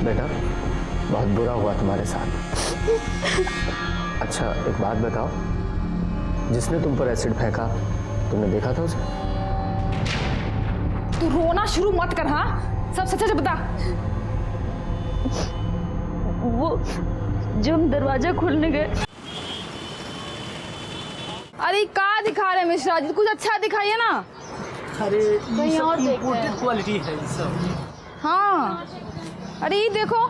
बेटा, बहुत बुरा हुआ तुम्हारे साथ। अच्छा एक बात बताओ, जिसने तुम पर एसिड फेंका तुमने देखा था उसे? तू रोना शुरू मत कर। हाँ, सब सच सच बता। वो जब हम दरवाजा खोलने गए। अरे कहाँ दिखा रहे मिश्रा जी, कुछ अच्छा दिखाइए ना। अरे कहीं ये और सब देखते इम्पोर्टेड हैं। क्वालिटी है ये सब। हाँ, अरे ये देखो,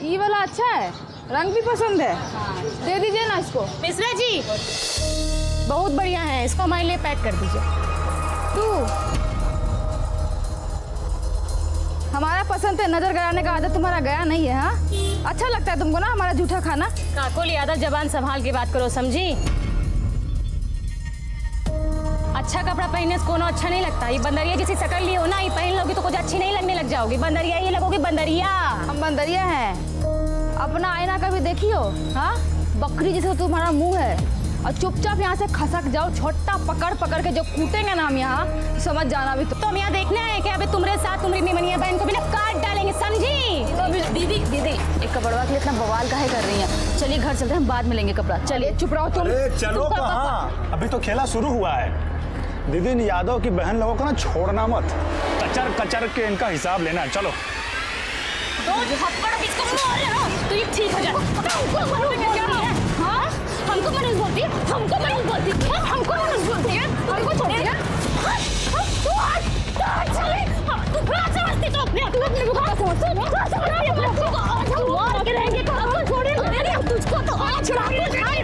ये वाला अच्छा है, रंग भी पसंद है। दे दीजिए ना इसको। मिश्रा जी बहुत बढ़िया है, इसको हमारे लिए पैक कर दीजिए। तू हमारा पसंद है, नजर गड़ाने का आदत तुम्हारा गया नहीं है। हाँ, अच्छा लगता है तुमको ना हमारा जूठा खाना। काकुल यादव जबान संभाल के बात करो, समझी? अच्छा कपड़ा पहनने से कोनो अच्छा नहीं लगता। ये बंदरिया जैसी शकल ली हो ना, ये पहन लोगी तो कुछ अच्छी नहीं लगने लग जाओगी। बंदरिया ये लगोगी बंदरिया। हम बंदरिया हैं। अपना आईना कभी देखी हो? हाँ, बकरी जैसा तुम्हारा मुंह है। और चुपचाप यहाँ से खसक जाओ, छोटा पकड़ पकड़ के जो कूटेंगे ना हम यहाँ, समझ जाना भी। तो हम यहाँ देखना है कि अभी तुम्हारे साथ तुम्हारी निमनिया बहन को भी ना काट डालेंगे, समझी? तो दीदी दीदी एक कपड़वा के लिए इतना बवाल काहे कर रही हैं? चलिए घर चलते हैं, बाद में लेंगे कपड़ा। चलिए चुप रहो तुम। अरे चलो कहाँ, अभी तो खेला शुरू हुआ है। दीदी यादव की बहन लोगों को ना छोड़ना मत, कचर कचर के इनका हिसाब लेना है। चलो तो थप्पड़ इसको मारे ना तो ये ठीक हो जाए। हाँ, हमको मनुष्य बोलती है, हमको मनुष्य बोलती है, हमको मनुष्य बोलती है, हमको छोड़ दिया। तू क्या समझती तो अपने आप को मार के रहेंगे तो हमको छोड़ेंगे। तुझको तो आज छोड़ेंगे नहीं।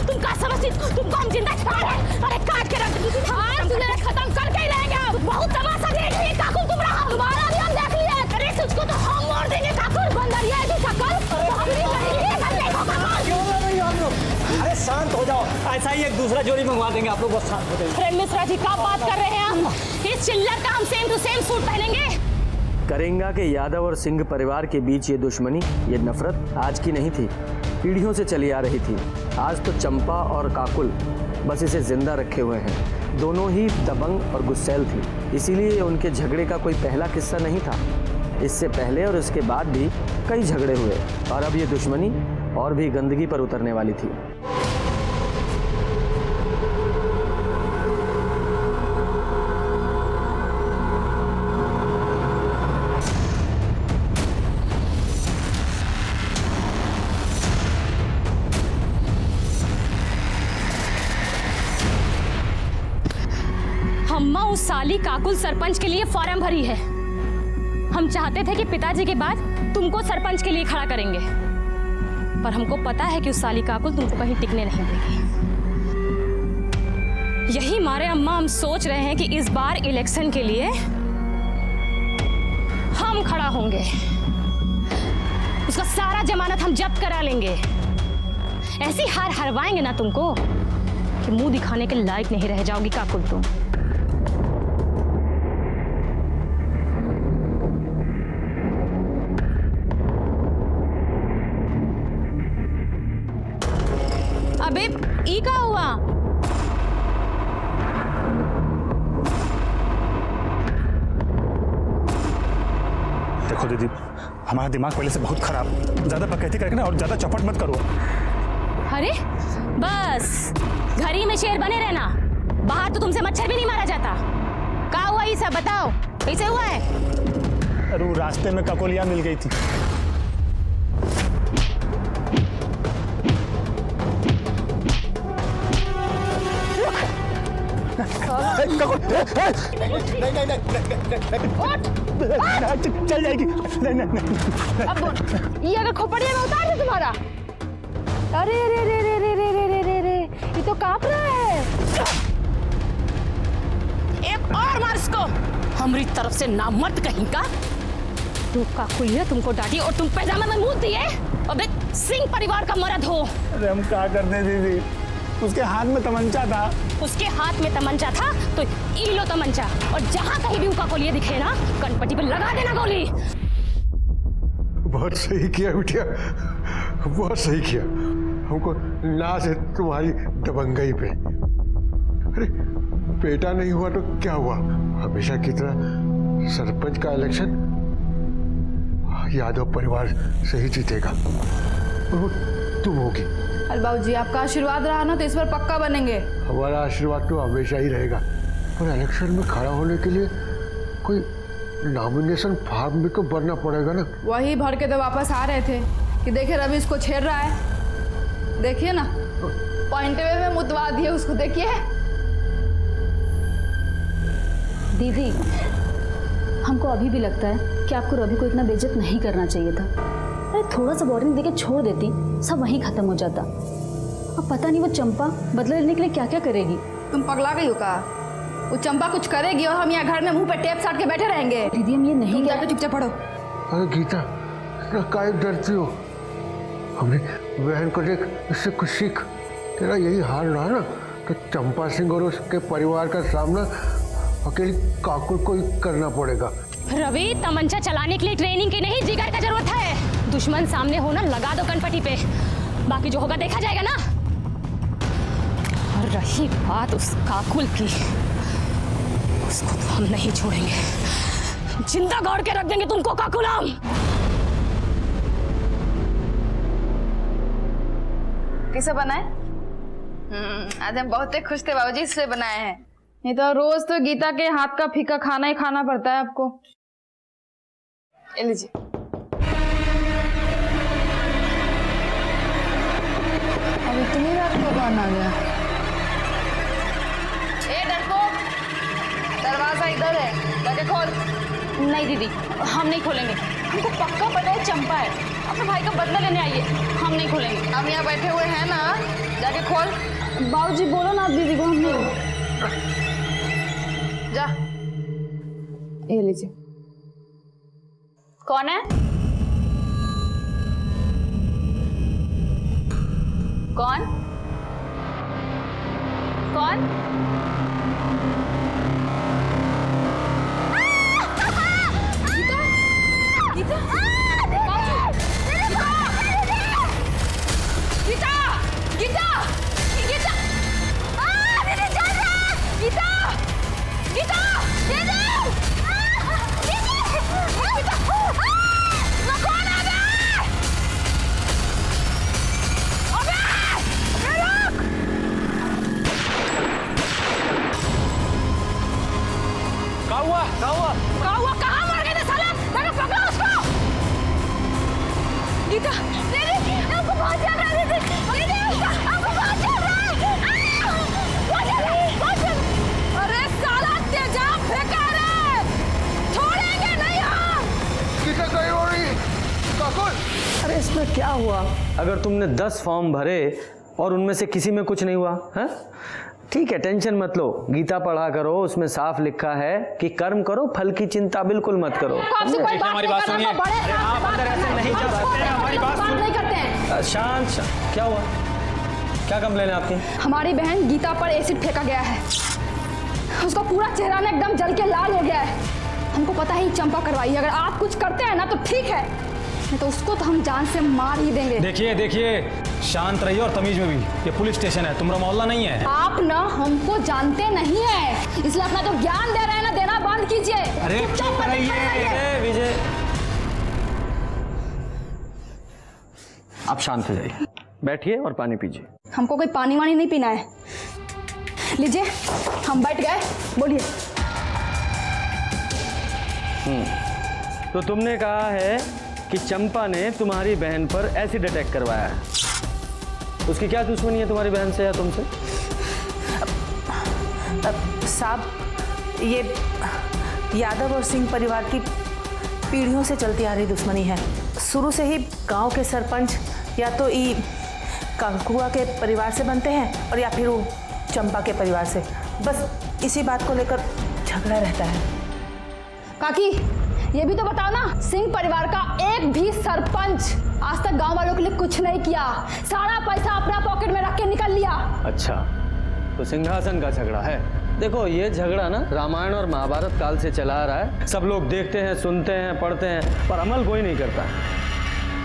तुम क्या समझती? तुमको हम जिंदा छोड़े? अरे काट के रख। हाँ, तुझे खत्म करके ही रहेंगे। बहुत तमाशा देख रही है काकुल तुम। हमारा भी हम देख लिया। अरे तुझको तो हम मार देंगे काकुल। बंदरिया की शकल। अरे शांत हो जाओ, ऐसा ही एक दूसरा जोड़ी मंगवा देंगे आप लोग, बस शांत हो जाइए। अरे मिश्रा जी क्या बात कर रहे हैं हम? इस चिल्लर का हम सेम टू सेम सूट पहनेंगे। करेंगा के यादव और सिंह परिवार के बीच ये दुश्मनी, ये नफरत आज की नहीं थी, पीढ़ियों से चली आ रही थी। आज तो चंपा और काकुल बस इसे जिंदा रखे हुए हैं। दोनों ही दबंग और गुस्सैल थी, इसीलिए उनके झगड़े का कोई पहला किस्सा नहीं था। इससे पहले और इसके बाद भी कई झगड़े हुए और अब ये दुश्मनी और भी गंदगी पर उतरने वाली थी। अम्मा उस साली काकुल सरपंच के लिए फॉर्म भरी है। हम चाहते थे कि पिताजी के बाद तुमको सरपंच के लिए खड़ा करेंगे, पर हमको पता है कि उस साली काकुल तुमको कहीं टिकने नहीं देगी। यही मारे अम्मा हम सोच रहे हैं कि इस बार इलेक्शन के लिए हम खड़ा होंगे। उसका सारा जमानत हम जब्त करा लेंगे। ऐसी हार हरवाएंगे ना तुमको कि मुंह दिखाने के लायक नहीं रह जाओगी काकुल तुम। अबे ई का हुआ? देखो दीदी, हमारा दिमाग पहले से बहुत खराब, ज्यादा बकैती करके ना और ज्यादा चौपट मत करो। अरे बस घर में शेर बने रहना, बाहर तो तुमसे मच्छर भी नहीं मारा जाता। क्या हुआ ये सब बताओ, कैसे हुआ है? अरे वो रास्ते में ककोलिया मिल गई थी। चल जाएगी। नहीं नहीं नहीं। अब ये अगर खोपड़िया में उतार दे तुम्हारा। अरे रे रे रे रे रे रे रे रे रे, ये तो कांप रहा है। एक और मार इसको, हमारी तरफ से नामर्द कहीं का। तू काकुलिया तुमको डांटी और तुम पैजामा में मुंह दिए। अबे सिंह परिवार का मर्द हो। अरे हम क्या करते दीदी, उसके हाथ में तमंचा था। उसके हाथ में तमंचा था तो ई लो तमंचा, और जहां कहीं भी उनका गोलियां दिखे ना, कनपट्टी पे लगा देना गोली। बहुत सही किया बिटिया, बहुत सही किया। हमको नाज है तुम्हारी दबंगई पे। अरे बेटा नहीं हुआ तो क्या हुआ, हमेशा की तरह सरपंच का इलेक्शन यादव परिवार से ही जीतेगा और वो तुम होगी। अरे बाबूजी आपका आशीर्वाद रहा ना तो इस बार पक्का बनेंगे। हमारा आशीर्वाद तो हमेशा ही रहेगा, पर इलेक्शन में खड़ा होने के लिए कोई नॉमिनेशन फॉर्म भी तो भरना पड़ेगा ना। वही भर के तो वापस आ रहे थे कि देखिए रवि इसको छेड़ रहा है, देखिए ना पॉइंट वे में मुतवा दिए उसको, देखिए। दीदी हमको अभी भी लगता है कि आपको रवि को इतना बेइज्जत नहीं करना चाहिए था। अरे थोड़ा सा वार्निंग देके छोड़ देती, सब वहीं खत्म हो जाता। अब पता नहीं वो चंपा बदला लेने के लिए क्या क्या करेगी। तुम पगला गई हो का? वो चंपा कुछ करेगी और हम यहाँ घर में मुंह पे टेप साट के बैठे रहेंगे। दीदी हम ये नहीं तुम जाके चुपचाप पढ़ो। अरे गीता, इतना काहे डरती हो? हमने बहन को देख, इससे कुछ सीख। तेरा यही हाल रहा ना तो चंपा सिंह और उसके परिवार का सामना अकेली काकुल को ही करना पड़ेगा। रवि तमंचा चलाने के लिए ट्रेनिंग की नहीं, जिगर का जरूरत है। दुश्मन सामने हो ना, लगा दो कनपटी पे, बाकी जो होगा देखा जाएगा ना। और रही बात उस काकुल की, उसको तो हम नहीं छोड़ेंगे, जिंदा गाड़ के रख देंगे तुमको काकुलाम। किसे बनाए? आज हम बहुत खुश थे बाबूजी, इसलिए बनाए हैं। नहीं तो रोज तो गीता के हाथ का फीका खाना ही खाना पड़ता है आपको। ये लीजिए। अब इतनी रात को कौन आ गया? ए डरपोक, दरवाजा इधर है, जाके खोल। नहीं दीदी हम नहीं खोलेंगे, हमको पक्का पता है चंपा है, अपने भाई का बदला लेने आई है, हम नहीं खोलेंगे। हम यहाँ बैठे हुए हैं ना, जाके खोल। बाबूजी बोलो ना दीदी को, हम नहीं। जा, ये लीजिए। कौन है? कौन कौन? गीता, गीता, गीता, दीदी चल रहा है। गीता, गीता, दीदी, गीता, वो कौन आ गया? अबे, रुक! क्या हुआ? क्या हुआ? कहाँ मर गए थे साला? जाके पकड़ो उसको। गीता, दीदी, हमको बहुत चल रहा है दीदी, हमको बहुत चल रहा है। बहुत चल रहा है। अरे साला तेजाब फेंका रे, छोड़ेंगे नहीं हम। गीता कहीं हो रही काकुल। अरे इसमें क्या हुआ? अगर तुमने 10 फॉर्म भरे और उनमें से किसी में कुछ नहीं हुआ है, ठीक है, टेंशन मत लो। गीता पढ़ा करो, उसमें साफ लिखा है कि कर्म करो, फल की चिंता बिल्कुल मत करो। आपसे कोई बात हमारी नहीं बात करना, सुनिए। तो बड़े अरे साहब आप से अंदर बात ऐसे करना है। नहीं जा सकते हैं, हमारी बात बात सुन। नहीं करते हैं। शांत शांत, क्या हुआ? क्या कंप्लेन है आपकी? हमारी बहन गीता पर एसिड फेंका गया है, उसका पूरा चेहरा ना एकदम जल के लाल हो गया है। हमको पता है चंपा करवाई है, अगर आप कुछ करते हैं ना तो ठीक है, नहीं तो उसको तो हम जान से मार ही देंगे। देखिए देखिए, शांत रहिए और तमीज में भी। ये पुलिस स्टेशन है, तुम्हारा मोहल्ला नहीं है। आप ना हमको जानते नहीं है, इसलिए अपना जो ज्ञान दे रहे हैं ना, देना बंद कीजिए। अरे चुप रहिए। विजय, आप शांत हो जाइए, बैठिए और पानी पीजिए। हमको कोई पानी वानी नहीं पीना है। लीजिए, हम बैठ गए, बोलिए। तो तुमने कहा है कि चंपा ने तुम्हारी बहन पर एसिड अटैक करवाया है, उसकी क्या दुश्मनी है तुम्हारी बहन से या तुमसे? साहब, ये यादव और सिंह परिवार की पीढ़ियों से चलती आ रही दुश्मनी है। शुरू से ही गांव के सरपंच या तो ई काकुआ के परिवार से बनते हैं और या फिर वो चंपा के परिवार से, बस इसी बात को लेकर झगड़ा रहता है। काकी, ये भी तो बताओ ना, सिंह परिवार का एक भी सरपंच आज तक गांव वालों के लिए कुछ नहीं किया, सारा पैसा अपना पॉकेट में रख के निकल लिया। अच्छा, तो सिंहासन का झगड़ा है। देखो, ये झगड़ा ना रामायण और महाभारत काल से चला आ रहा है, सब लोग देखते हैं, सुनते हैं, पढ़ते हैं, पर अमल कोई नहीं करता।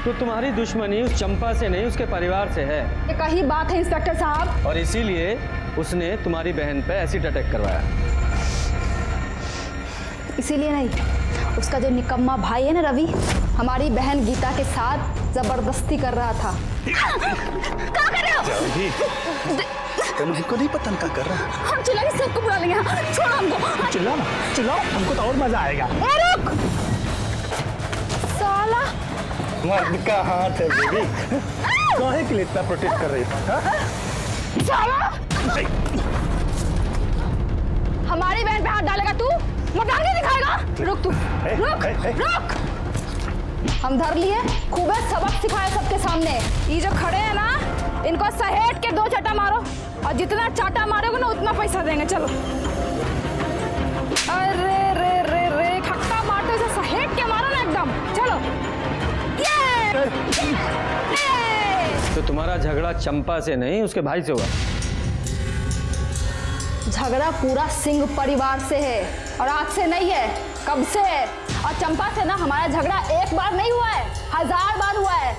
तो तुम्हारी दुश्मनी उस चंपा से नहीं, उसके परिवार से है। ये कही बात है इंस्पेक्टर साहब, और इसीलिए उसने तुम्हारी बहन पे एसिड अटैक करवाया। इसीलिए नहीं, उसका जो निकम्मा भाई है ना रवि, हमारी बहन गीता के साथ जबरदस्ती कर रहा था। क्या कर रहे हो? तुमको नहीं पता क्या कर रहा है? हम चिल्लाएंगे, सबको बुला लेंगे। छोड़ो हमको। चिल्लाओ हमको तो और मजा आएगा। रुक साला। मर्द का हाथ है बेबी। काहे के लिए इतना प्रोटेक्ट कर रही है? साला हमारी बहन पे हाथ डालेगा तू? मकान के दिखाएगा? रुक तू, रुक। हम धर लिए, खूब सबक सिखाए सबके सामने। ये जो खड़े हैं ना, इनको सहेट के 2 चाटा मारो, और जितना चाटा मारोगे ना उतना पैसा देंगे। चलो। अरे रे रे रे, खट्टा मारते इसे सहेट के मारो ना एकदम। चलो। ये तो तुम्हारा झगड़ा चंपा से नहीं, उसके भाई से हुआ? झगड़ा पूरा सिंह परिवार से है, और आज से नहीं है, कब से है। और चंपा से ना हमारा झगड़ा एक बार नहीं हुआ है, 1000 बार हुआ है।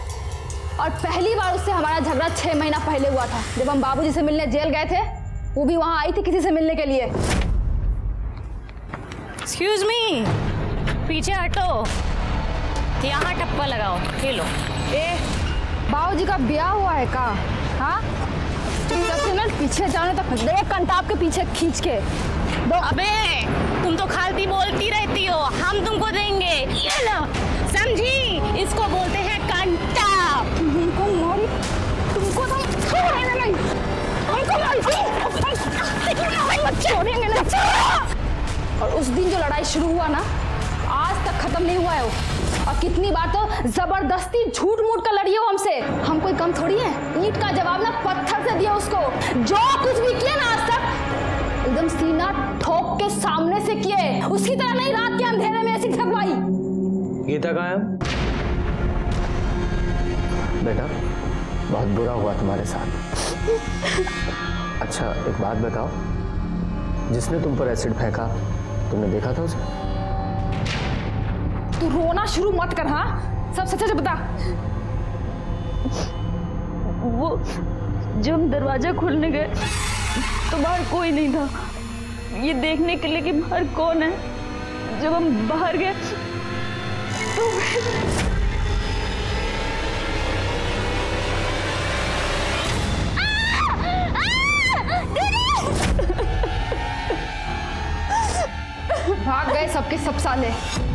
और पहली बार उससे हमारा झगड़ा 6 महीना पहले हुआ था, जब हम बाबूजी से मिलने जेल गए थे। वो भी वहां आई थी किसी से मिलने के लिए। एक्सक्यूज मी, पीछे हटो, यहाँ टप्पा लगाओ। ये लो। बाबूजी का ब्याह हुआ है का? हाँ, सबसे ना पीछे जाने तक देख कंटाप के पीछे खींच के दो। अबे तुम तो खालती बोलती रहती हो, हम तुमको देंगे। ये लो, समझी? इसको बोलते हैं कंटाप। तुमको मारी, तुमको तो छोड़ेंगे नहीं, हमको छोड़ेंगे नहीं। और उस दिन जो लड़ाई शुरू हुआ ना, आज तक खत्म नहीं हुआ है वो। और कितनी बार तो जबरदस्ती झूठ मूठ कर लड़ी हो हमसे। हम कोई कम थोड़ी है, ईंट का जवाब ना पत्थर से दिया उसको। जो कुछ भी किया ना आज तक, एकदम सीना ठोक के सामने से किए। उसकी तरह नहीं रात के अंधेरे में ऐसी ठगवाई। गीता कहाँ है? बेटा, बहुत बुरा हुआ तुम्हारे साथ। अच्छा एक बात बताओ, जिसने तुम पर एसिड फेंका, तुमने देखा था उसे? तू रोना शुरू मत कर। हाँ, सब सच बता। वो जब हम दरवाजा खोलने गए तो बाहर कोई नहीं था, ये देखने के लिए कि बाहर कौन है। जब हम बाहर गए तो भाग गए सबके सब साले।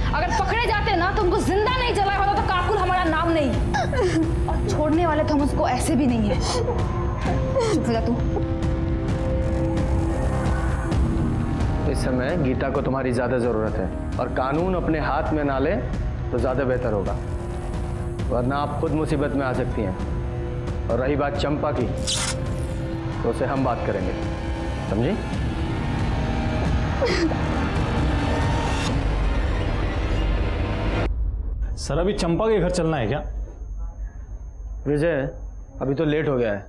अगर पकड़े जाते ना तो उनको जिंदा नहीं जलाया होता तो काकुल हमारा नाम नहीं। और छोड़ने वाले तो हम उसको ऐसे भी नहीं है। चुप हो जा तू। इस समय गीता को तुम्हारी ज्यादा जरूरत है, और कानून अपने हाथ में ना ले तो ज्यादा बेहतर होगा, वरना आप खुद मुसीबत में आ सकती हैं। और रही बात चंपा की, तो उसे हम बात करेंगे, समझी? सर अभी चंपा के घर चलना है क्या? विजय, अभी तो लेट हो गया है।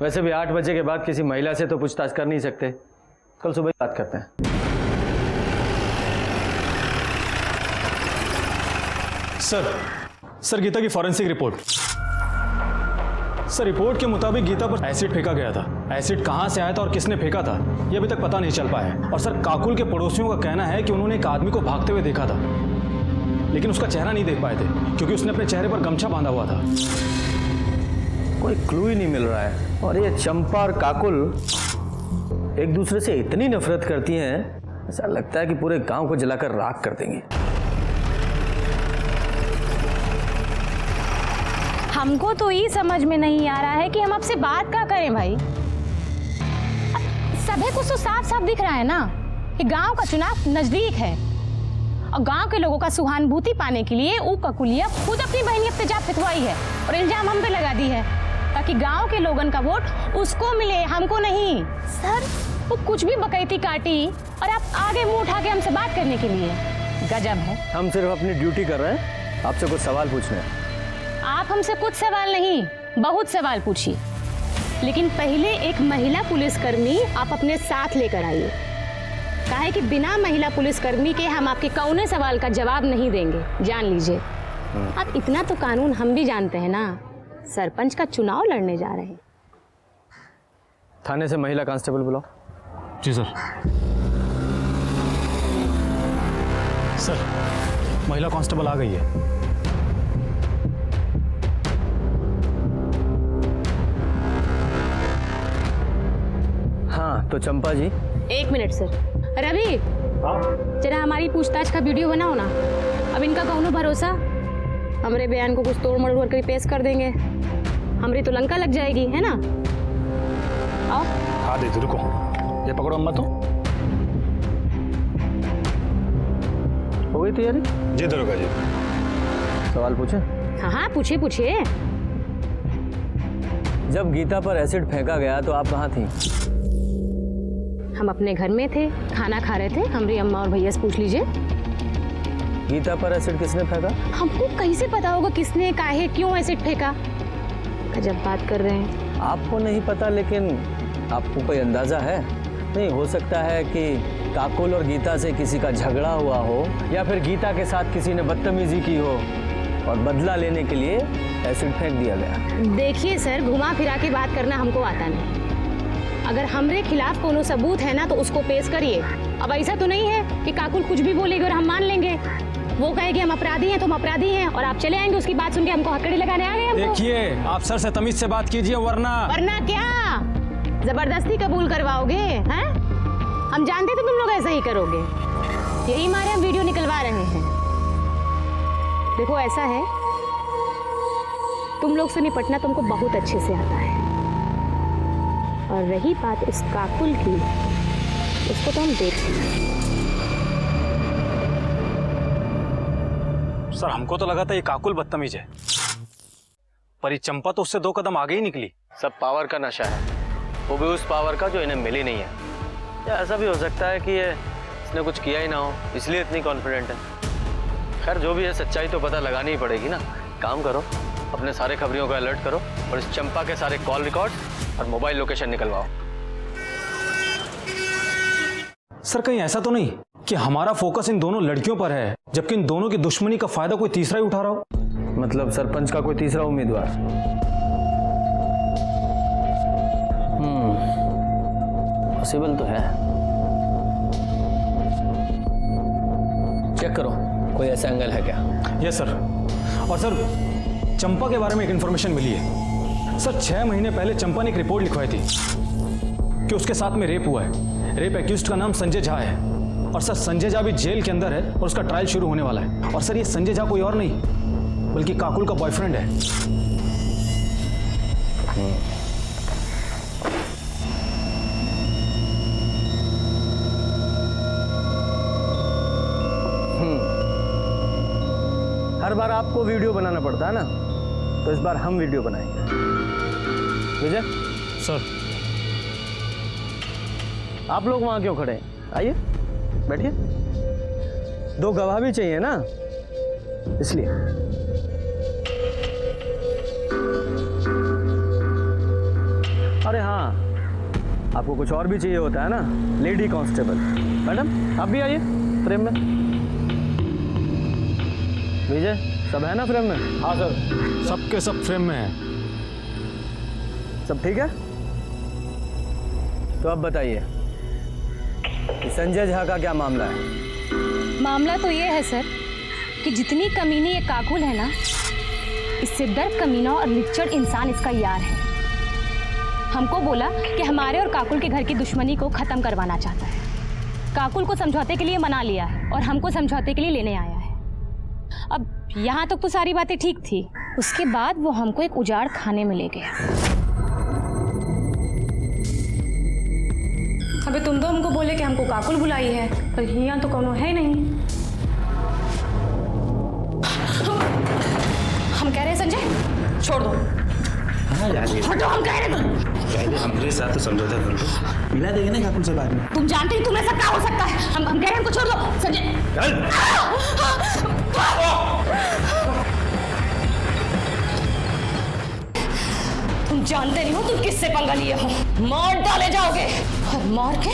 वैसे भी 8 बजे के बाद किसी महिला से तो पूछताछ कर नहीं सकते, कल सुबह बात करते हैं। सर गीता की फॉरेंसिक रिपोर्ट। सर रिपोर्ट के मुताबिक गीता पर एसिड फेंका गया था। एसिड कहां से आया था और किसने फेंका था, यह अभी तक पता नहीं चल पाया है। और सर काकुल के पड़ोसियों का कहना है कि उन्होंने एक आदमी को भागते हुए देखा था, लेकिन उसका चेहरा नहीं देख पाए थे क्योंकि उसने अपने चेहरे पर गमछा बांधा हुआ था। कोई क्लू ही नहीं मिल रहा है। और ये चंपा और काकुल एक दूसरे से इतनी नफरत करती हैं, ऐसा लगता है कि पूरे गांव को जलाकर राख कर देंगी। हमको तो ये समझ में नहीं आ रहा है कि हम आपसे बात क्या करें भाई। सभी कुछ तो साफ साफ दिख रहा है ना कि गांव का चुनाव नजदीक है, और गांव के लोगों का सहानुभूति पाने के लिए वो ककुलिया खुद अपनी बहन पे तेजाब फेंकवाई है और इल्जाम हम पे लगा दी है, ताकि गांव के लोगों का वोट उसको मिले, हमको नहीं। सर वो कुछ भी बकैती काटी और आप आगे मुंह उठा के हमसे बात करने के लिए, गजब है। हम सिर्फ अपनी ड्यूटी कर रहे हैं, आपसे कुछ सवाल पूछने हैं। आप हमसे कुछ सवाल नहीं, बहुत सवाल पूछिए, लेकिन पहले एक महिला पुलिसकर्मी आप अपने साथ लेकर आइए। काहे कि बिना महिला पुलिसकर्मी के हम आपके कौने सवाल का जवाब नहीं देंगे, जान लीजिए। आप इतना तो कानून हम भी जानते हैं ना, सरपंच का चुनाव लड़ने जा रहे हैं। थाने से महिला कांस्टेबल बुलाओ। जी सर। सर, महिला कांस्टेबल आ गई है। हाँ तो चंपा जी, 1 मिनट सर। रवि, जरा हमारी पूछताछ का वीडियो बनाओ ना। अब इनका कौनो भरोसा, हमरे बयान को कुछ तोड़ मरोड़ करके पेश कर देंगे, हमरी तो लंका लग जाएगी, है ना? आओ। हाँ दीदी रुको, ये पकड़ो अम्मा। तो हो गई तैयारी? जी दरोगा जी। सवाल पूछे? हाँ हाँ, पूछिए पूछिए। जब गीता पर एसिड फेंका गया तो आप कहाँ थी? हम अपने घर में थे, खाना खा रहे थे। हमारी अम्मा और भैया से पूछ लीजिए। गीता पर एसिड किसने फेंका? हमको कैसे पता होगा किसने, काहे, क्यों एसिड फेंका? जब बात कर रहे हैं। आपको नहीं पता, लेकिन आपको कोई अंदाजा है? नहीं हो सकता है कि काकुल और गीता से किसी का झगड़ा हुआ हो, या फिर गीता के साथ किसी ने बदतमीजी की हो और बदला लेने के लिए एसिड फेंक दिया गया। देखिए सर, घुमा फिरा के बात करना हमको आता नहीं। अगर हमरे खिलाफ कोनो सबूत है ना तो उसको पेश करिए। अब ऐसा तो नहीं है कि काकुल कुछ भी बोलेगी और हम मान लेंगे। वो कहेगी हम अपराधी हैं तो हम अपराधी हैं, और आप चले आएंगे उसकी बात सुन के हमको हथकड़ी लगाने आ गए हमको। देखिए, आप सर से तमीज से बात कीजिए, वरना क्या जबरदस्ती कबूल करवाओगे? हैं? हम जानते थे तुम लोग ऐसा ही करोगे, यही मारे हम वीडियो निकलवा रहे हैं। देखो ऐसा है, तुम लोग से निपटना तुमको बहुत अच्छे से आता है, और रही बात उस काकुल की, उसको तो हम देख लेंगे। सर हमको तो लगा था ये काकुल बदतमीज है, पर ये चंपा तो उससे 2 कदम आगे ही निकली। सब पावर का नशा है, वो भी उस पावर का जो इन्हें मिली नहीं है। या ऐसा भी हो सकता है कि ये इसने कुछ किया ही ना हो, इसलिए इतनी कॉन्फिडेंट है। खैर जो भी है, सच्चाई तो पता लगानी ही पड़ेगी ना। काम करो, अपने सारे खबरियों को अलर्ट करो और इस चंपा के सारे कॉल रिकॉर्ड्स और मोबाइल लोकेशन निकलवाओ। सर कहीं ऐसा तो नहीं कि हमारा फोकस इन दोनों लड़कियों पर है, जबकि इन दोनों की दुश्मनी का फायदा कोई तीसरा ही उठा रहा हो? मतलब सरपंच का कोई तीसरा उम्मीदवार? पॉसिबल तो है। चेक करो कोई ऐसा एंगल है क्या। Yes sir. और सर चंपा के बारे में एक इन्फॉर्मेशन मिली है। सर 6 महीने पहले चंपा ने एक रिपोर्ट लिखवाई थी कि उसके साथ में रेप हुआ है। रेप एक्यूज्ड का नाम संजय झा है, और सर संजय झा भी जेल के अंदर है और उसका ट्रायल शुरू होने वाला है। और सर ये संजय झा कोई और नहीं बल्कि काकुल का बॉयफ्रेंड है। हर बार आपको वीडियो बनाना पड़ता है ना, तो इस बार हम वीडियो बनाएंगे। विजय सर आप लोग वहां क्यों खड़े हैं? आइए बैठिए। 2 गवाह भी चाहिए ना, इसलिए। अरे हाँ, आपको कुछ और भी चाहिए होता है ना, लेडी कांस्टेबल। मैडम आप भी आइए फ्रेम में। विजय सब है ना फ्रेम में? हाँ सर, सबके सब फ्रेम में है। सब ठीक है? तो अब बताइए कि संजय झा का क्या मामला है? मामला तो ये है सर कि जितनी कमीनी ये काकुल है ना, इससे दर्द कमीना और लिच्चड़ इंसान इसका यार है। हमको बोला कि हमारे और काकुल के घर की दुश्मनी को खत्म करवाना चाहता है। काकुल को समझौते के लिए मना लिया है और हमको समझौते के लिए लेने आया है। अब यहाँ तक तो सारी बातें ठीक थी, उसके बाद वो हमको एक उजाड़ खाने में ले गया। अबे तुम तो हमको बोले कि हमको काकुल बुलाई है, पर यहाँ तो कोनो है नहीं। हम कह रहे हैं संजय छोड़ दो। हटो, हम कह रहे हैं हमारे साथ तो समझौता कर लो, मिला देंगे ना काकुल से बाद में। तुम जानते ही तुम ऐसा क्या हो सकता है। हम कह रहे हैं हमको छोड़ दो संजय। तुम जानते नहीं हो तुम किससे पंगा लिए हो। मार डाले जाओगे और मार के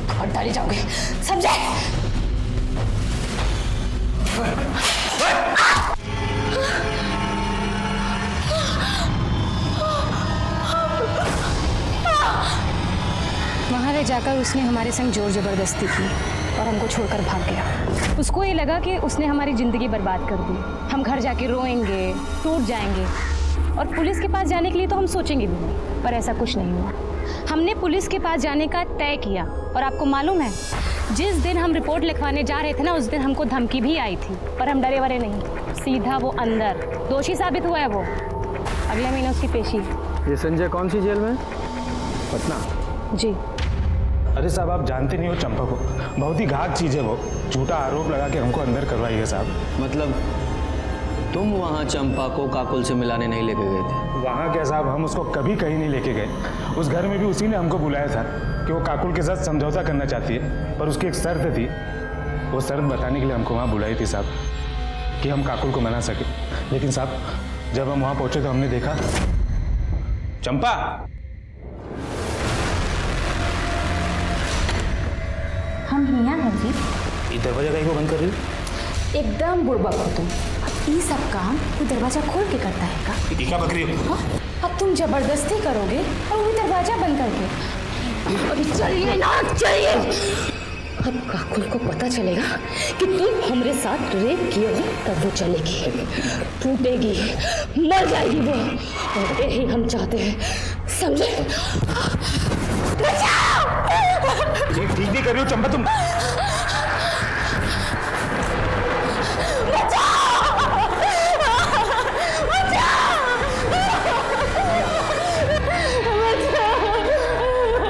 काट डाले जाओगे, समझे? वहां ले जाकर उसने हमारे संग जोर जबरदस्ती की और हमको छोड़कर भाग गया। उसको ये लगा कि उसने हमारी ज़िंदगी बर्बाद कर दी। हम घर जाके रोएंगे, टूट जाएंगे और पुलिस के पास जाने के लिए तो हम सोचेंगे भी नहीं, पर ऐसा कुछ नहीं हुआ। हमने पुलिस के पास जाने का तय किया और आपको मालूम है, जिस दिन हम रिपोर्ट लिखवाने जा रहे थे ना, उस दिन हमको धमकी भी आई थी, पर हम डरे वरे नहीं, सीधा वो अंदर दोषी साबित हुआ है। वो अगले महीने उसकी पेशी। ये संजय कौन सी जेल में है? पटना। जी। अरे साहब, आप जानते नहीं हो चंपा को, बहुत ही घात चीज़ है वो। झूठा आरोप लगा के हमको अंदर करवाई है साहब। मतलब तुम वहाँ चंपा को काकुल से मिलाने नहीं लेके गए थे? वहाँ क्या साहब, हम उसको कभी कहीं नहीं लेके गए। उस घर में भी उसी ने हमको बुलाया था कि वो काकुल के साथ समझौता करना चाहती है, पर उसकी एक शर्त थी। वो शर्त बताने के लिए हमको वहाँ बुलाई थी साहब, कि हम काकुल को मना सके। लेकिन साहब, जब हम वहाँ पहुँचे तो हमने देखा चंपा। हम यहाँ हैं जी। ये दरवाजा कहीं को बंद कर रही हो? एकदम बुड़बक हो तुम। अब ये सब काम तू दरवाजा खोल के करता है का? ये क्या बकरी हो? हाँ? अब तुम जबरदस्ती करोगे और वो दरवाजा बंद करके। अभी चलिए ना, चलिए। अब काकुल को पता चलेगा कि तुम हमरे साथ रेप किए हो, तब वो चलेगी, टूटेगी, मर जाएगी वो। और यही हम चाहते हैं, समझे? ठीक नहीं कर रही हो चंपा तुम।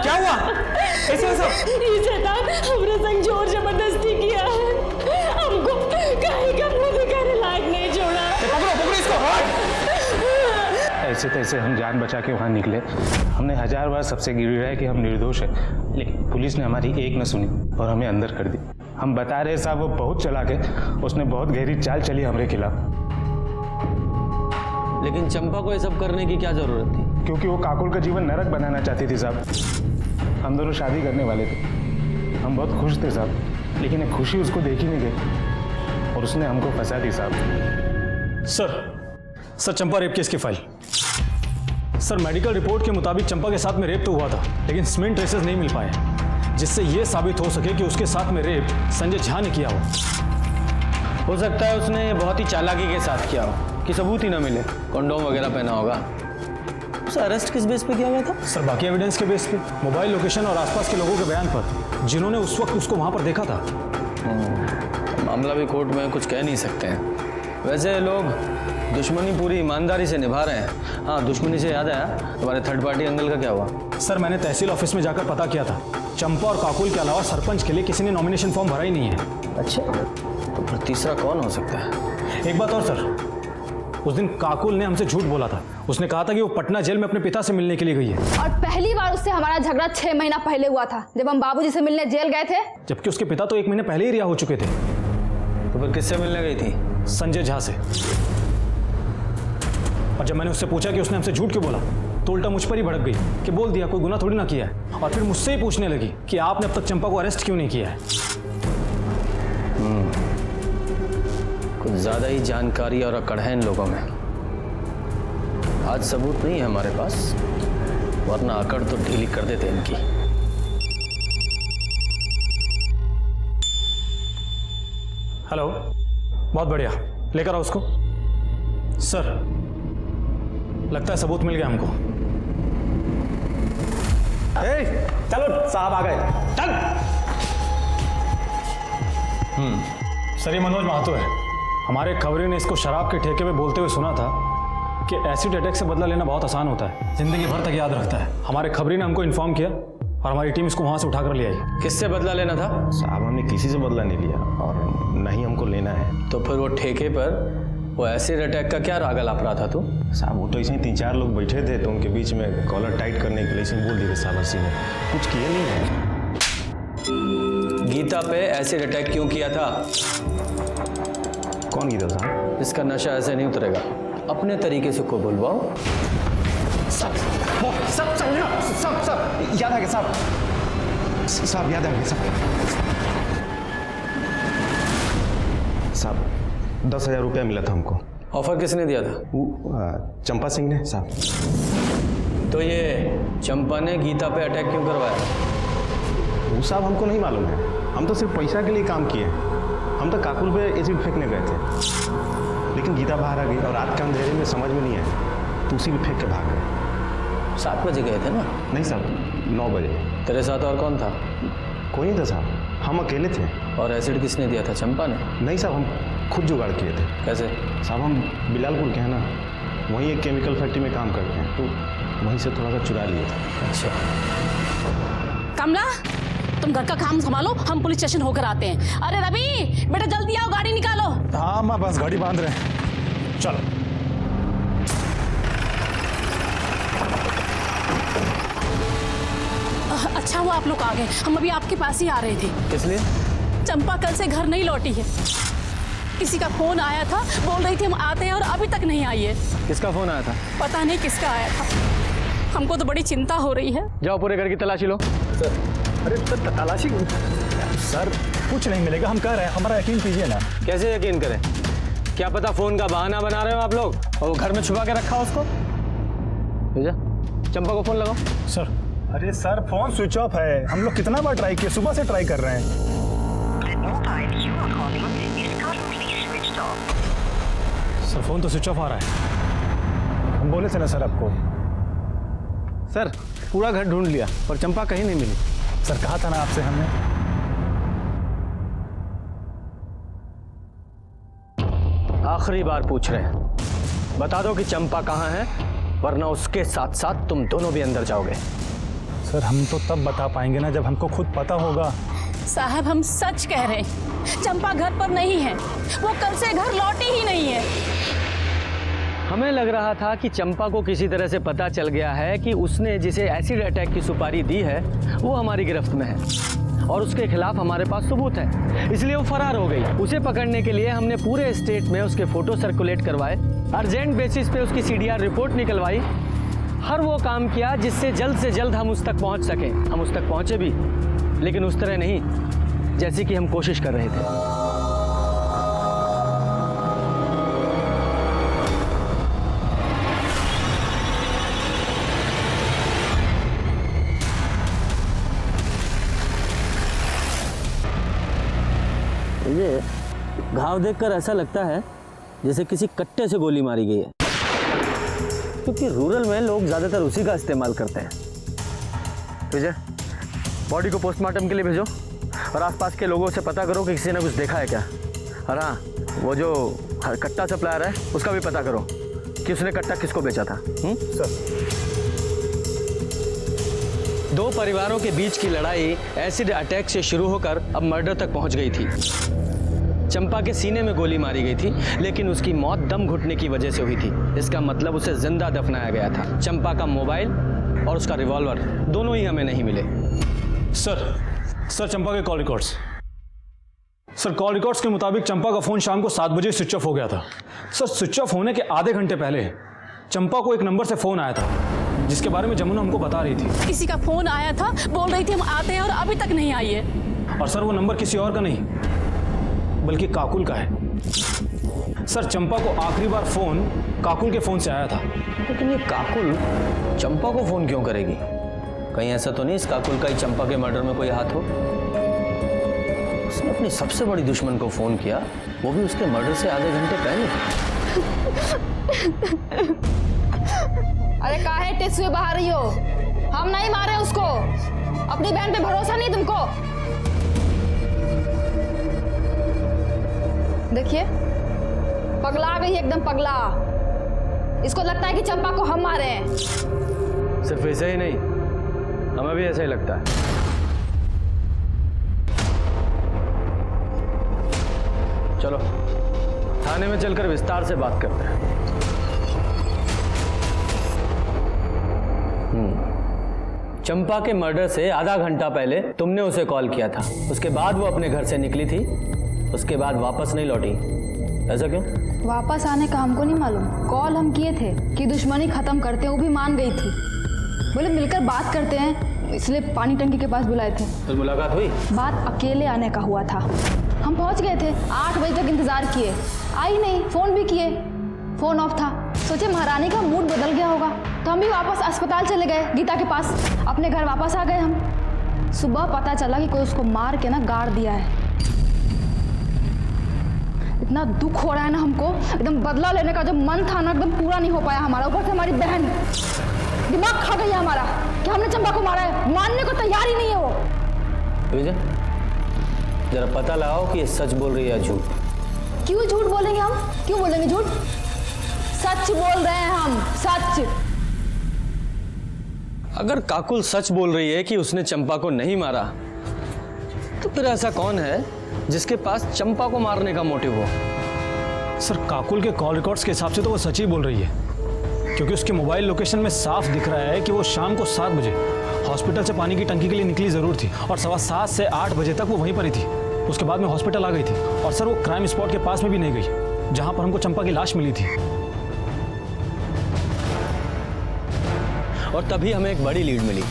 क्या हुआ? ऐसे ये शैतान हमरे संग जोर जबरदस्ती किया है, हमको कहीं का मुंह दिखाने लायक नहीं छोड़ा। पकड़ो इसको। ऐसे तैसे हम जान बचा के वहाँ निकले। हमने 1000 बार सबसे गिड़गिड़ाया कि हम निर्दोष हैं, लेकिन पुलिस ने हमारी एक न सुनी और हमें अंदर कर दी। हम बता रहे साहब, वो बहुत चालाक है, उसने बहुत गहरी चाल चली हमारे खिलाफ। लेकिन चंपा को ये सब करने की क्या जरूरत थी? क्योंकि वो काकुल का जीवन नरक बनाना चाहती थी साहब। हम दोनों शादी करने वाले थे, हम बहुत खुश थे साहब, लेकिन एक खुशी उसको देखी नहीं गई और उसने हमको फंसा दी साहब। सर चंपा रेप केस की फाइल। सर, मेडिकल रिपोर्ट के मुताबिक चंपा के साथ में रेप तो हुआ था, लेकिन स्मिन ट्रेसेस नहीं मिल पाए, जिससे यह साबित हो सके कि उसके साथ में रेप संजय झा ने किया हो सकता है उसने बहुत ही चालाकी के साथ किया हो कि सबूत ही ना मिले। कंडोम वगैरह पहना होगा। उसे अरेस्ट किस बेस पे किया गया था? सर, बाकी एविडेंस के बेस पे, मोबाइल लोकेशन और आसपास के लोगों के बयान पर, जिन्होंने उस वक्त उसको वहां पर देखा था। मामला भी कोर्ट में कुछ कह नहीं सकते हैं। वैसे लोग दुश्मनी पूरी ईमानदारी से निभा रहे हैं। हाँ, दुश्मनी से याद आया, तुम्हारे थर्ड पार्टी एंगल का क्या हुआ? सर, मैंने तहसील ऑफिस में जाकर पता किया था, चंपा और काकुल के अलावा सरपंच के लिए किसी ने नॉमिनेशन फॉर्म भरा ही नहीं है। अच्छा, तो फिर तीसरा कौन हो सकता है? एक बात और सर, उस दिन काकुल ने हमसे झूठ बोला था। उसने कहा था कि वो पटना जेल में अपने पिता से मिलने के लिए गई है। और पहली बार उससे हमारा झगड़ा 6 महीना पहले हुआ था, जब हम बाबूजी से मिलने जेल गए थे। जबकि उसके पिता तो 1 महीने पहले ही रिहा हो चुके थे। तो फिर किससे मिलने गई थी? संजय झा से। और जब मैंने उससे पूछा कि उसने हमसे झूठ क्यों बोला, तो उल्टा मुझ पर ही भड़क गई कि बोल दिया कोई गुनाह थोड़ी ना किया है। और फिर मुझसे ही पूछने लगी कि आपने अब तक चंपा को अरेस्ट क्यों नहीं किया है। कुछ ज्यादा ही जानकारी और अकड़ है इन लोगों में। आज सबूत नहीं है हमारे पास, वरना अकड़ तो ढीली कर देते इनकी। हेलो, बहुत बढ़िया, लेकर आओ उसको। सर, लगता है सबूत मिल गया हमको। चलो साहब आ गए, चल। सर, ये मनोज महतो है। हमारे खबरी ने इसको शराब के ठेके पे बोलते हुए सुना था कि एसिड अटैक से बदला लेना बहुत आसान होता है, जिंदगी भर तक याद रखता है। हमारे खबरी ने हमको इन्फॉर्म किया और हमारी टीम इसको वहां से उठाकर ले आई। किससे बदला लेना था? साहब, हमने किसी से बदला नहीं लिया और न ही हमको लेना है। तो फिर वो ठेके पर वो एसिड अटैक का क्या राग अलाप रहा था तू? साहब, वो तो ऐसे ही 3-4 लोग बैठे थे, तो उनके बीच में कॉलर टाइट करने के लिए ऐसे बोल दिए साहब। हंसी में कुछ किए नहीं है। गीता पे एसिड अटैक क्यों किया था? कौन गीता साहब? इसका नशा ऐसे नहीं उतरेगा, अपने तरीके से को बुलवाओ। सब याद आ गया साहब, याद आ गया साहब। 10,000 रुपया मिला था हमको। ऑफर किसने दिया था? चंपा सिंह ने साहब। तो ये चंपा ने गीता पे अटैक क्यों करवाया? वो साहब हमको नहीं मालूम है। हम तो सिर्फ पैसा के लिए काम किए हैं। हम तो काकुल पे एसिड फेंकने गए थे, लेकिन गीता बाहर आ गई और रात के अंधेरे में समझ में नहीं आया तो उसी पे फेंक के भाग गए। 7 बजे गए थे ना? नहीं साहब, 9 बजे। तेरे साथ और कौन था? कोई नहीं था साहब, हम अकेले थे। और एसिड किसने दिया था, चंपा ने? नहीं साहब, हम खुद जुगाड़ किए थे। कैसे? साहब हम बिलालपुर के हैं ना, वहीं एक केमिकल फैक्ट्री में काम करते हैं, तो वहीं से थोड़ा सा चुरा लिए थे। अच्छा। कमला, तुम घर का काम संभालो, हम पुलिस स्टेशन होकर आते हैं। अरे रवि बेटा जल्दी आओ, गाड़ी निकालो। हाँ माँ, बस गाड़ी बांध रहे हैं, चलो। अच्छा हुआ आप लोग आ गए, हम अभी आपके पास ही आ रहे थे। किस लिए? चंपा कल से घर नहीं लौटी है। किसी का फोन आया था, बोल रही थी हम आते हैं और अभी तक नहीं आई है। किसका फोन आया था? पता नहीं किसका आया था, हमको तो बड़ी चिंता हो रही है। जाओ पूरे घर की तलाशी लो। अरे तलाशी सर, कुछ नहीं मिलेगा, हम कह रहे हैं, हमारा यकीन कीजिए ना। कैसे यकीन करें? क्या पता फोन का बहाना बना रहे हो आप लोग और वो घर में छुपा के रखा उसको। भेजा, चंपा को फोन लगाओ। सर, अरे सर फोन स्विच ऑफ है, हम लोग कितना बार ट्राई किए, सुबह से ट्राई कर रहे हैं। सर फोन तो स्विच ऑफ आ रहा है, हम बोले थे ना सर आपको। सर पूरा घर ढूंढ लिया पर चंपा कहीं नहीं मिली। सर कहा था ना आपसे हमने। आखिरी बार पूछ रहे हैं, बता दो कि चंपा कहाँ है, वरना उसके साथ साथ तुम दोनों भी अंदर जाओगे। सर हम तो तब बता पाएंगे ना जब हमको खुद पता होगा। साहब हम सच कह रहे हैं, चंपा घर पर नहीं है, वो कल से घर लौटी ही नहीं है। हमें लग रहा था कि चंपा को किसी तरह से पता चल गया है कि उसने जिसे एसिड अटैक की सुपारी दी है वो हमारी गिरफ्त में है और उसके खिलाफ हमारे पास सबूत है, इसलिए वो फरार हो गई। उसे पकड़ने के लिए हमने पूरे स्टेट में उसके फोटो सर्कुलेट करवाए, अर्जेंट बेसिस पे उसकी CDR रिपोर्ट निकलवाई, हर वो काम किया जिससे जल्द से जल्द हम उस तक पहुंच सकें। हम उस तक पहुंचे भी, लेकिन उस तरह नहीं जैसी कि हम कोशिश कर रहे थे। ये घाव देखकर ऐसा लगता है जैसे किसी कट्टे से गोली मारी गई है, क्योंकि रूरल में लोग ज्यादातर उसी का इस्तेमाल करते हैं। विजय, बॉडी को पोस्टमार्टम के लिए भेजो और आसपास के लोगों से पता करो कि किसी ने कुछ देखा है क्या। और हाँ, वो जो कट्टा सप्लायर है उसका भी पता करो कि उसने कट्टा किसको बेचा था। सर, दो परिवारों के बीच की लड़ाई एसिड अटैक से शुरू होकर अब मर्डर तक पहुंच गई थी। चंपा के सीने में गोली मारी गई थी, लेकिन उसकी मौत दम घुटने की वजह से हुई थी। इसका मतलब उसे जिंदा दफनाया गया था। चंपा का मोबाइल और उसका रिवॉल्वर दोनों ही हमें नहीं मिले। सर चंपा के call records. Sir call records के मुताबिक चंपा का फोन शाम को 7 बजे स्विच ऑफ हो गया था। सर स्विच ऑफ होने के आधे घंटे पहले चंपा को एक नंबर से फोन आया था जिसके बारे में जमुना हमको बता रही थी। किसी का फोन आया था, बोल रही थी हम आते हैं और अभी तक नहीं आई है। और सर वो नंबर किसी और का नहीं बल्कि काकुल का है। सर चंपा को आखिरी बार फोन काकुल के फोन से आया था। लेकिन ये काकुल चंपा को फोन क्यों करेगी? कहीं ऐसा तो नहीं इस काकुल का ही चंपा के मर्डर में कोई हाथ हो? उसने अपनी सबसे बड़ी दुश्मन को फोन किया, वो भी उसके मर्डर से आधे घंटे पहले। अरे काहे टेस्ट हुए बाहर रही हो? हम नहीं मारे उसको। अपनी बहन पे भरोसा नहीं तुमको? देखिए पगला गई एकदम पगला। इसको लगता है कि चंपा को हम मारे हैं। सिर्फ ऐसे ही नहीं, हमें भी ऐसा ही लगता है। चलो थाने में चलकर विस्तार से बात करते हैं। चंपा के मर्डर से आधा घंटा पहले तुमने उसे कॉल किया था, उसके बाद वो अपने घर से निकली थी, उसके बाद वापस नहीं लौटी। ऐसा क्यों? वापस आने का हमको नहीं मालूम। कॉल हम किए थे कि दुश्मनी खत्म करते हैं, वो भी मान गई थी। बोले मिलकर बात करते हैं, इसलिए पानी टंकी के पास बुलाए थे। तो मुलाकात हुई? बात अकेले आने का हुआ था। हम पहुंच गए थे, 8 बजे तक इंतजार किए, आई नहीं। फोन भी किए, फोन ऑफ था। सोचे महारानी का मूड बदल गया होगा, तो हम भी वापस अस्पताल चले गए गीता के पास। अपने घर वापस आ गए हम। सुबह पता चला कि कोई उसको मार के ना गाड़ दिया है। इतना दुख हो रहा है ना हमको, एकदम बदला लेने का जो मन था ना एकदम पूरा नहीं हो पाया हमारा। ऊपर से हमारी बहन दिमाग खा गई है हमारा कि हमने चंपा को मारा है, मानने को तैयार ही नहीं है वो। विजय, जरा पता लगाओ कि ये सच बोल रही है या झूठ। क्यों झूठ बोलेंगे हम? क्यों बोलेंगे झूठ? सच बोल रहे हैं हम, सच। अगर काकुल सच बोल रही है कि उसने चंपा को नहीं मारा, तो फिर ऐसा कौन है जिसके पास चंपा को मारने का मोटिव हो? सर, काकुल के कॉल रिकॉर्ड्स के हिसाब से तो वो सच ही बोल रही है, क्योंकि उसके मोबाइल लोकेशन में साफ दिख रहा है कि वो शाम को 7 बजे हॉस्पिटल से पानी की टंकी के लिए निकली ज़रूर थी और 7:15 से 8 बजे तक वो वहीं पर ही थी। उसके बाद में हॉस्पिटल आ गई थी और सर वो क्राइम स्पॉट के पास में भी नहीं गई जहां पर हमको चंपा की लाश मिली थी। और तभी हमें एक बड़ी लीड मिली।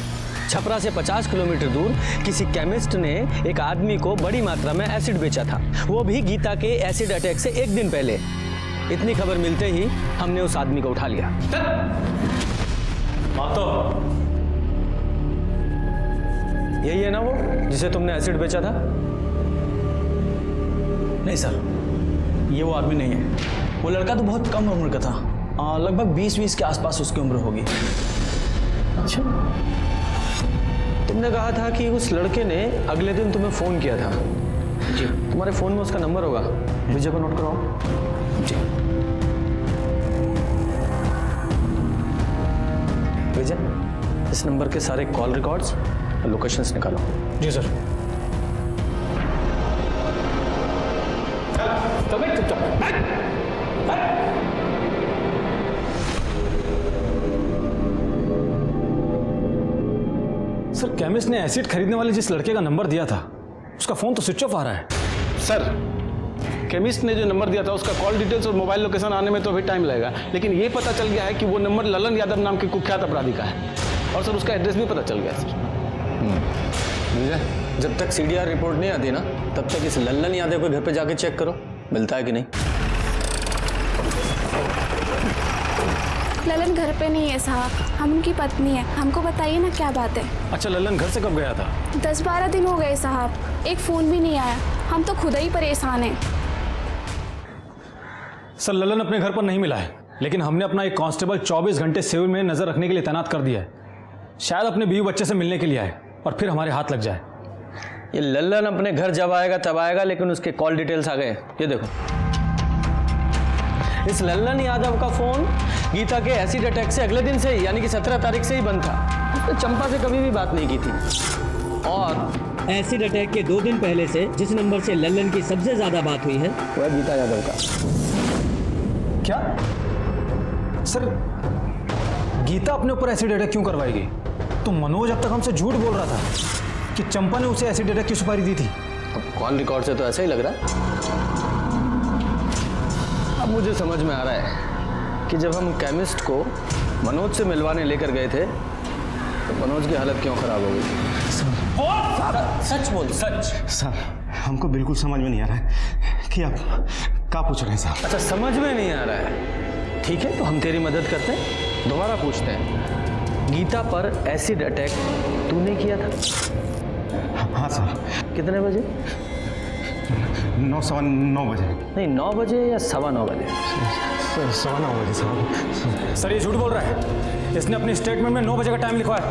छपरा से 50 किलोमीटर दूर किसी केमिस्ट ने एक आदमी को बड़ी मात्रा में एसिड बेचा था, वो भी गीता के एसिड अटैक से 1 दिन पहले। इतनी खबर मिलते ही हमने उस आदमी को उठा लिया। यही है ना वो जिसे तुमने एसिड बेचा था? नहीं सर, ये वो आदमी नहीं है। वो लड़का तो बहुत कम उम्र का था, लगभग 20 के आसपास उसकी उम्र होगी। अच्छा, तुमने कहा था कि उस लड़के ने अगले दिन तुम्हें फोन किया था। जी, तुम्हारे फोन में उसका नंबर होगा, विजय को नोट कराओ। जी विजय, इस नंबर के सारे कॉल रिकॉर्ड्स और लोकेशंस निकालो। जी सर। सर, केमिस्ट ने एसिड खरीदने वाले जिस लड़के का नंबर दिया था उसका फोन तो स्विच ऑफ आ रहा है। सर, केमिस्ट ने जो नंबर दिया था उसका कॉल डिटेल्स और मोबाइल लोकेशन आने में तो अभी टाइम लगेगा, लेकिन ये पता चल गया है कि वो नंबर ललन यादव नाम के कुख्यात अपराधी का है और सर उसका एड्रेस भी पता चल गया सर। विजय, जब तक CDR रिपोर्ट नहीं आती ना, तब तक इस लल्लन यादव के घर पे जाके चेक करो, मिलता है कि नहीं। ललन घर पे नहीं है साहब, हम उनकी पत्नी है। हमको बताइए ना क्या बात है। अच्छा, लल्लन घर से कब गया था? 10-12 दिन हो गए साहब, एक फ़ोन भी नहीं आया। हम तो खुद ही परेशान हैं। सर, लल्लन अपने घर पर नहीं मिला है, लेकिन हमने अपना एक कांस्टेबल 24 घंटे सिविल में नजर रखने के लिए तैनात कर दिया है। शायद अपने बीवी बच्चे से मिलने के लिए आए और फिर हमारे हाथ लग जाए। ये लल्लन अपने घर जब आएगा तब आएगा, लेकिन उसके कॉल डिटेल्स आ गए। ये देखो, इस लल्लन यादव का फोन गीता के एसिड अटैक से अगले दिन से ही, यानी कि 17 तारीख से ही बंद था। उसने चंपा से कभी भी बात नहीं की थी। और एसिड अटैक के 2 दिन पहले से जिस नंबर से लल्लन की सबसे ज्यादा बात हुई है वो है गीता यादव का। क्या सर, गीता अपने ऊपर एसिड अटैक क्यों करवाएगी? तो मनोज अब तक हमसे झूठ बोल रहा था कि चंपा ने उसे एसिड अटैक की सुपारी दी थी। अब कॉल रिकॉर्ड से तो ऐसा ही लग रहा है। अब मुझे समझ में आ रहा है कि जब हम केमिस्ट को मनोज से मिलवाने लेकर गए थे तो मनोज की हालत क्यों खराब हो गई थी। सच बोल, सच। सर, हमको बिल्कुल समझ में नहीं आ रहा है कि आप क्या पूछ रहे हैं साहब। अच्छा, समझ में नहीं आ रहा है, ठीक है, तो हम तेरी मदद करते हैं। दोबारा पूछते हैं, गीता पर एसिड अटैक तूने किया था? हाँ सर। कितने बजे? 9:15 बजे। नहीं, 9 बजे या 9:15 बजे? 9:15 बजे साहब। सर, ये झूठ बोल रहा है। इसने अपनी स्टेटमेंट में 9 बजे का टाइम लिखवा है।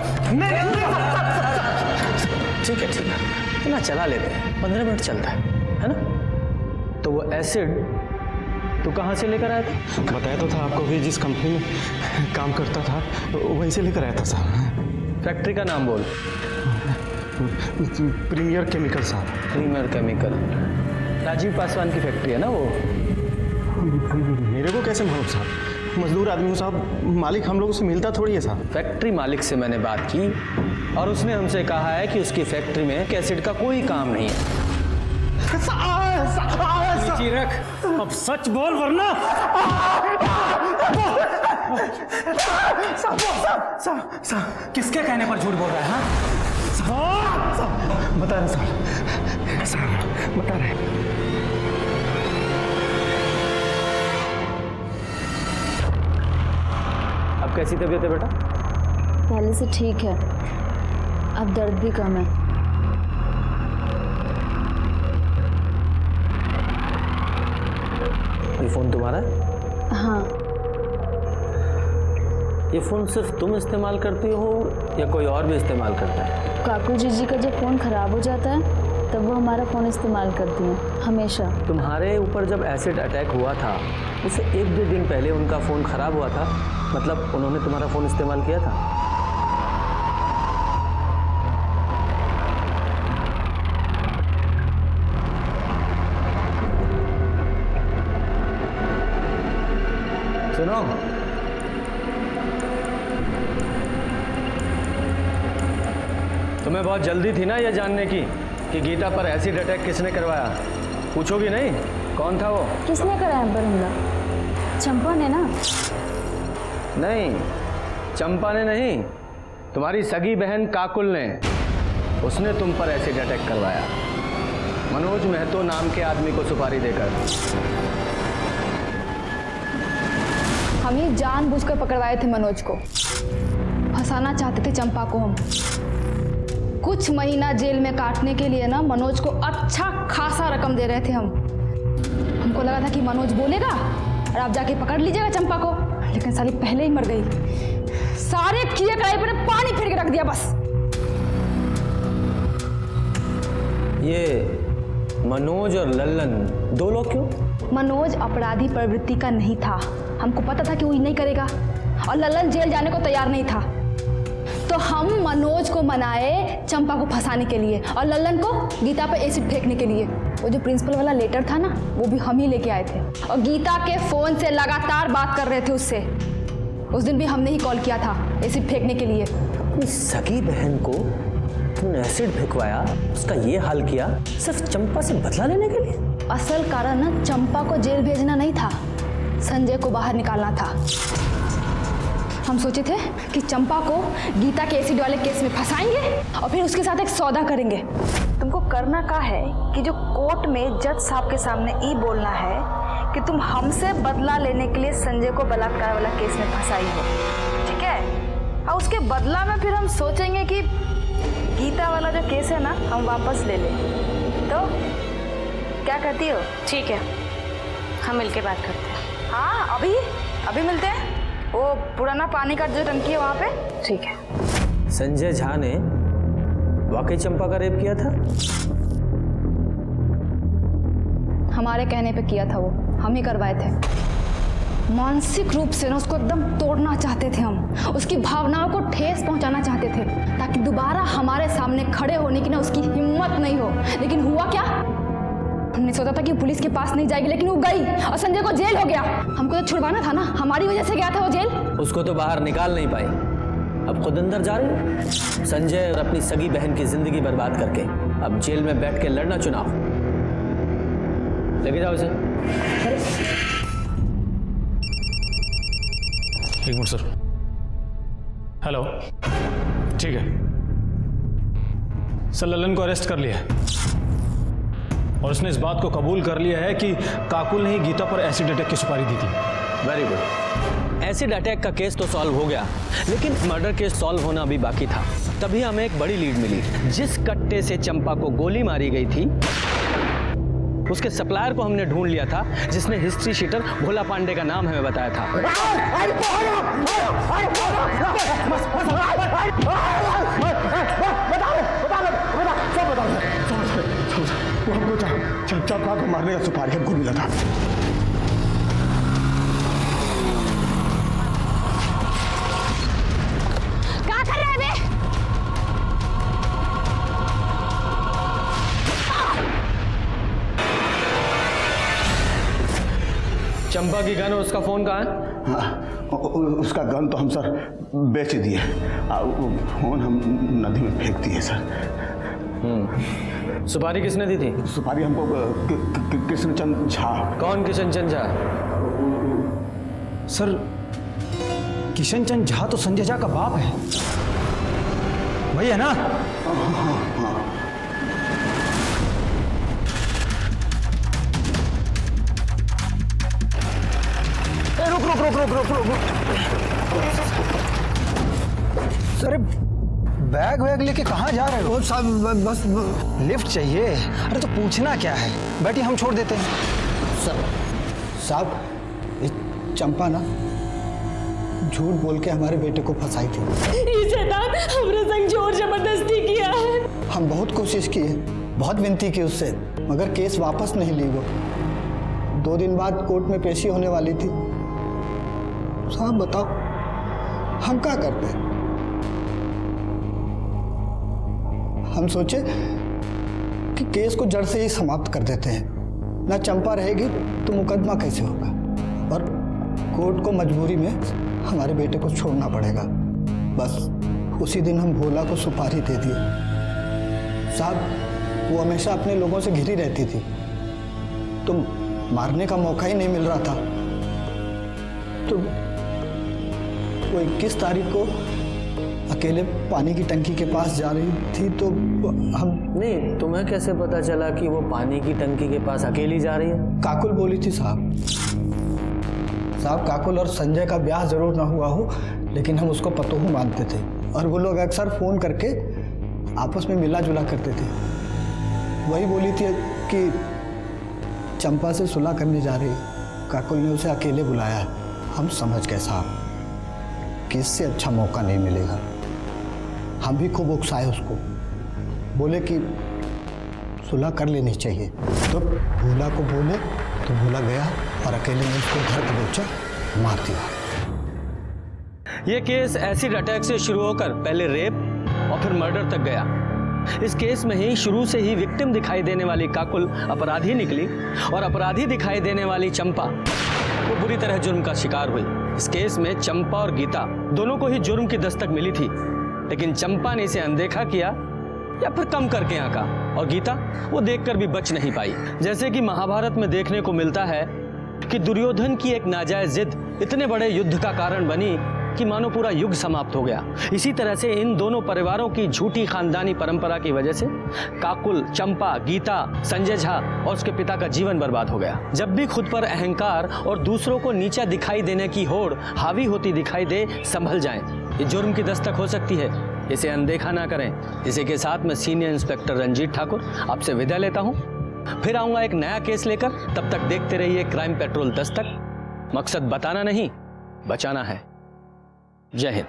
ठीक है, ठीक है, इतना चला लेते हैं, 15 मिनट चलता है ना? तो वो एसिड तू कहाँ से लेकर आया था? बताया तो था आपको कि जिस कंपनी में काम करता था वहीं से लेकर आया था साहब। फैक्ट्री का नाम बोल। प्रीमियर केमिकल साहब। प्रीमियर केमिकल, राजीव पासवान की फैक्ट्री है ना वो? मेरे को कैसे मालूम साहब? मजदूर आदमी हूँ साहब, मालिक हम लोगों से मिलता थोड़ी है साहब। फैक्ट्री मालिक से मैंने बात की और उसने हमसे कहा है कि उसकी फैक्ट्री में एसिड का कोई काम नहीं है। नीचे रख, अब सच बोल वरना। किसके कहने पर झूठ बोल रहा है? बता रहे साहब, बता रहे। अब कैसी तबीयत है बेटा? पहले से ठीक है, अब दर्द भी कम है। ये फ़ोन तुम्हारा है? हाँ। ये फ़ोन सिर्फ तुम इस्तेमाल करती हो या कोई और भी इस्तेमाल करता है? काकू जी का जब फ़ोन ख़राब हो जाता है तब वो हमारा फ़ोन इस्तेमाल करती हैं हमेशा। तुम्हारे ऊपर जब एसिड अटैक हुआ था उससे 1-2 दिन पहले उनका फ़ोन ख़राब हुआ था, मतलब उन्होंने तुम्हारा फ़ोन इस्तेमाल किया था? सुनो, तुम्हें बहुत जल्दी थी ना ये जानने की कि गीता पर एसिड अटैक किसने करवाया? पूछोगी नहीं कौन था वो? किसने कराया पर हमला? चंपा ने ना? नहीं, चंपा ने नहीं, तुम्हारी सगी बहन काकुल ने। उसने तुम पर एसिड अटैक करवाया, मनोज महतो नाम के आदमी को सुपारी देकर। हम ही जानबूझकर पकड़वाए थे मनोज को, फंसाना चाहते थे चंपा को हम। कुछ महीना जेल में काटने के लिए ना मनोज को अच्छा खासा रकम दे रहे थे हम। हमको लगा था कि मनोज बोलेगा और आप जाके पकड़ लीजिएगा चंपा को, लेकिन साली पहले ही मर गई। सारे किए कढ़ाई पर पानी फेर के रख दिया बस। ये मनोज और लल्लन दो लोग क्यों? मनोज अपराधी प्रवृत्ति का नहीं था, हमको पता था कि वो नहीं करेगा, और लल्लन जेल जाने को तैयार नहीं था। तो हम मनोज को मनाए चंपा को फंसाने के लिए और लल्लन को गीता पर एसिड फेंकने के लिए। वो जो प्रिंसिपल वाला लेटर था ना, वो भी हम ही लेके आए थे, और गीता के फोन से लगातार बात कर रहे थे उससे। उस दिन भी हमने ही कॉल किया था एसिड फेंकने के लिए। अपनी सगी बहन को तुमने एसिड फेंकवाया, उसका ये हाल किया सिर्फ चंपा से बदला लेने के लिए? असल कारण ना चंपा को जेल भेजना नहीं था, संजय को बाहर निकालना था। हम सोचे थे कि चंपा को गीता के एसिड वाले केस में फंसाएंगे और फिर उसके साथ एक सौदा करेंगे। तुमको करना क्या है कि जो कोर्ट में जज साहब के सामने ये बोलना है कि तुम हमसे बदला लेने के लिए संजय को बलात्कार वाला केस में फंसाई हो, ठीक है? और उसके बदला में फिर हम सोचेंगे कि गीता वाला जो केस है ना हम वापस ले लें। तो क्या कहती हो? ठीक है, हम मिलके बात करते हैं। हाँ, अभी मिलते हैं। वो पुराना पानी का जो टंकी है वहाँ पे। ठीक है। संजय झा ने वाकई चंपा का रेप किया था? हमारे कहने पे किया था, वो हम ही करवाए थे। मानसिक रूप से ना उसको एकदम तोड़ना चाहते थे हम, उसकी भावनाओं को ठेस पहुंचाना चाहते थे ताकि दोबारा हमारे सामने खड़े होने की ना उसकी हिम्मत नहीं हो। लेकिन हुआ क्या? हमने सोचा था कि पुलिस के पास नहीं जाएगी, लेकिन वो गई और संजय को जेल हो गया। हमको तो छुड़वाना था ना, हमारी वजह से गया था वो जेल। उसको तो बाहर निकाल नहीं पाई, अब खुद अंदर जा रही। संजय और अपनी सगी बहन की जिंदगी बर्बाद करके अब जेल में बैठ के लड़ना चुनाव। लेके जाओ इसे। एक मिनट सर। हेलो, ठीक है सर, लल्लन को अरेस्ट कर लिया है और उसने इस बात को कबूल कर लिया है कि काकुल ने ही गीता पर एसिड अटैक की सुपारी दी थी। Very good. एसिड अटैक का केस तो सॉल्व हो गया, लेकिन मर्डर केस सॉल्व होना अभी बाकी था। तभी हमें एक बड़ी लीड मिली। जिस कट्टे से चंपा को गोली मारी गई थी उसके सप्लायर को हमने ढूंढ लिया था, जिसने हिस्ट्री शीटर भोला पांडे का नाम हमें बताया था। वो हमको चंपा को मारने का सुपारी हमको मिला था। क्या कर रहे हैं? चंपा की गन और उसका फोन कहाँ है? हाँ, उसका गन तो हम सर बेच दिए, फोन हम नदी में फेंक दिए सर। सुपारी किसने दी थी? सुपारी हमको कृष्णचंद झा। कौन कृष्णचंद झा? सर किशनचंद झा तो संजय झा का बाप है, वही है ना? रुक। अरे बैग वैग लेके कहाँ जा रहे हो? साहब बस लिफ्ट चाहिए? अरे तो पूछना क्या है, बैठिए हम छोड़ देते हैं। साहब, ये चंपा ना झूठ बोल के हमारे बेटे को फंसाई थी। ये शैतान हमरे संग जोर जबरदस्ती किया है। हम बहुत कोशिश की है, बहुत विनती की उससे, मगर केस वापस नहीं ली वो। 2 दिन बाद कोर्ट में पेशी होने वाली थी। साहब बताओ, हम क्या करते? हम सोचे कि केस को जड़ से ही समाप्त कर देते हैं। ना चंपा रहेगी तो मुकदमा कैसे होगा, और कोर्ट को मजबूरी में हमारे बेटे को छोड़ना पड़ेगा। बस उसी दिन हम भोला को सुपारी दे दिए। साहब, वो हमेशा अपने लोगों से घिरी रहती थी, तो मारने का मौका ही नहीं मिल रहा था। तो वो 21 तारीख को अकेले पानी की टंकी के पास जा रही थी, तो हम... नहीं, तुम्हें कैसे पता चला कि वो पानी की टंकी के पास अकेली जा रही है? काकुल बोली थी साहब। काकुल और संजय का ब्याह जरूर ना हुआ हो, लेकिन हम उसको पतोहू मानते थे, और वो लोग अक्सर फोन करके आपस में मिला जुला करते थे। वही बोली थी कि चंपा से सुलह करने जा रही। काकुल ने उसे अकेले बुलाया है। हम समझ गए साहब कि इससे अच्छा मौका नहीं मिलेगा। हम भी खूब उकसाए उसको, बोले कि सुलह कर लेनी चाहिए। तो भोला को बोले तो भोला गया और अकेले में उसको घर दबोचा, मार दिया। ये केस एसिड अटैक से शुरू होकर पहले रेप और फिर मर्डर तक गया। इस केस में ही शुरू से ही विक्टिम दिखाई देने वाली काकुल अपराधी निकली, और अपराधी दिखाई देने वाली चंपा वो बुरी तरह जुर्म का शिकार हुई। इस केस में चंपा और गीता दोनों को ही जुर्म की दस्तक मिली थी, लेकिन चंपा ने इसे अनदेखा किया या फिर कम करके आंका, और गीता वो देखकर भी बच नहीं पाई। जैसे कि महाभारत में देखने को मिलता है कि दुर्योधन की एक नाजायज जिद इतने बड़े युद्ध का कारण बनी कि मानो पूरा युग समाप्त हो गया। इसी तरह से इन दोनों परिवारों की झूठी खानदानी परंपरा की वजह से काकुल, चंपा, गीता, संजय झा और उसके पिता का जीवन बर्बाद हो गया। जब भी खुद पर अहंकार और दूसरों को नीचा दिखाई देने की होड़ हावी होती दिखाई दे, संभल जाएं। ये जुर्म की दस्तक हो सकती है, इसे अनदेखा ना करें। इसी के साथ मैं सीनियर इंस्पेक्टर रंजीत ठाकुर आपसे विदा लेता हूँ। फिर आऊंगा एक नया केस लेकर। तब तक देखते रहिए क्राइम पेट्रोल दस्तक। मकसद बताना नहीं, बचाना है। जय हिंद।